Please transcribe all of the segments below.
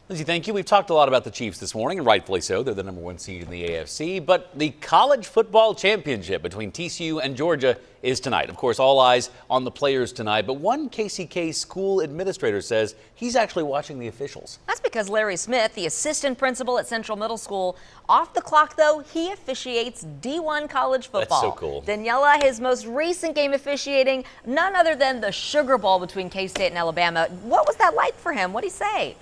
Lindsay, thank you. We've talked a lot about the Chiefs this morning, and rightfully so. They're the #1 seed in the AFC. But the college football championship between TCU and Georgia is tonight. Of course, all eyes on the players tonight. But one KCK school administrator says he's actually watching the officials. That's because Larry Smith, the assistant principal at Central Middle School, off the clock, though, he officiates D1 college football. That's so cool. Daniela, his most recent game officiating, none other than the Sugar Bowl between K-State and Alabama. What was that like for him? What'd he say?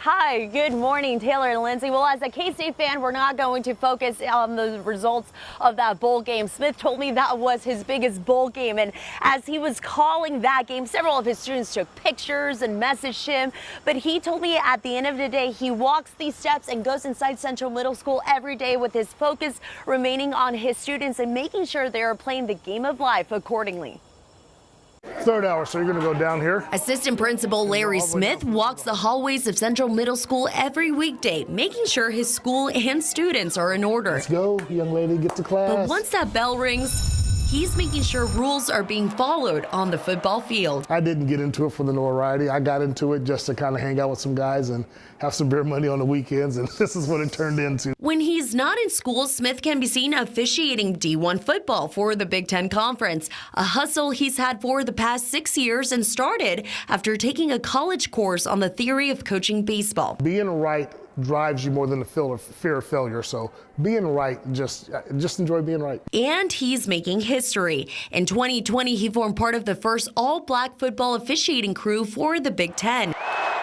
Hi, good morning, Taylor and Lindsay. Well, as a K-State fan, we're not going to focus on the results of that bowl game. Smith told me that was his biggest bowl game, and as he was calling that game, several of his students took pictures and messaged him, but he told me at the end of the day, he walks these steps and goes inside Central Middle School every day with his focus remaining on his students and making sure they are playing the game of life accordingly. Third hour, so you're going to go down here. Assistant Principal Larry Smith walks the hallways of Central Middle School every weekday, making sure his school and students are in order. Let's go, young lady, get to class. But once that bell rings, he's making sure rules are being followed on the football field. I didn't get into it for the notoriety. I got into it just to kind of hang out with some guys and have some beer money on the weekends, and this is what it turned into. When he's not in school, Smith can be seen officiating D1 football for the Big Ten Conference, a hustle he's had for the past 6 years and started after taking a college course on the theory of coaching baseball. Being right drives you more than the fear of failure. So being right, just enjoy being right. And he's making history. In 2020, he formed part of the first all-black football officiating crew for the Big Ten.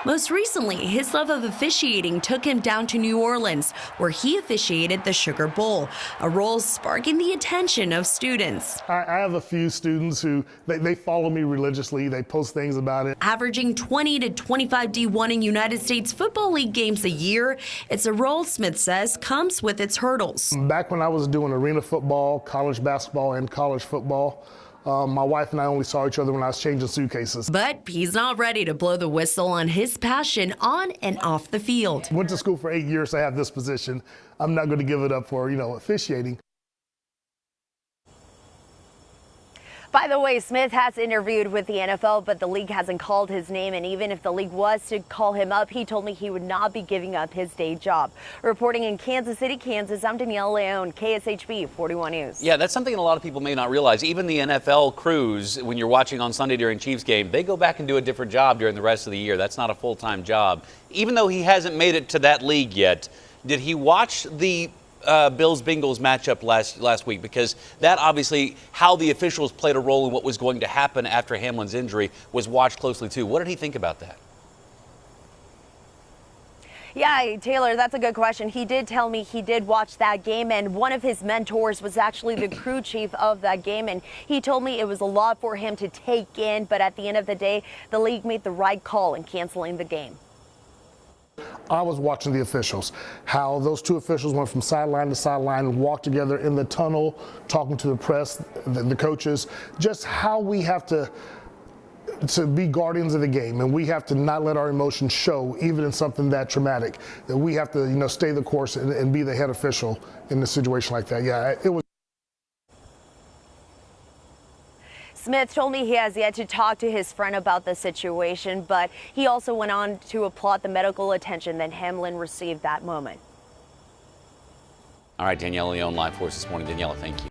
Most recently, his love of officiating took him down to New Orleans, where he officiated the Sugar Bowl, a role sparking the attention of students. I have a few students who, they follow me religiously. They post things about it. Averaging 20 to 25 D1 in United States Football League games a year, it's a role, Smith says, comes with its hurdles. Back when I was doing arena football, college basketball, and college football, my wife and I only saw each other when I was changing suitcases. But he's not ready to blow the whistle on his passion on and off the field. Went to school for 8 years to have this position. I'm not going to give it up for, officiating. By the way, Smith has interviewed with the NFL, but the league hasn't called his name. And even if the league was to call him up, he told me he would not be giving up his day job. Reporting in Kansas City, Kansas, I'm Danielle Leone, KSHB 41 News. Yeah, that's something a lot of people may not realize. Even the NFL crews, when you're watching on Sunday during Chiefs game, they go back and do a different job during the rest of the year. That's not a full-time job. Even though he hasn't made it to that league yet, did he watch the Bills-Bengals matchup last week? Because that obviously, how the officials played a role in what was going to happen after Hamlin's injury was watched closely too. What did he think about that? Yeah, Taylor, that's a good question. He did tell me he did watch that game, and one of his mentors was actually the crew chief of that game, and he told me it was a lot for him to take in, but at the end of the day, the league made the right call in canceling the game. I was watching the officials, how those two officials went from sideline to sideline, walked together in the tunnel, talking to the press, the coaches, just how we have to be guardians of the game, and we have to not let our emotions show, even in something that traumatic. That we have to, stay the course and be the head official in a situation like that. Yeah, it was. Smith told me he has yet to talk to his friend about the situation, but he also went on to applaud the medical attention that Hamlin received that moment. All right, Danielle Leone live for us this morning. Daniela, thank you.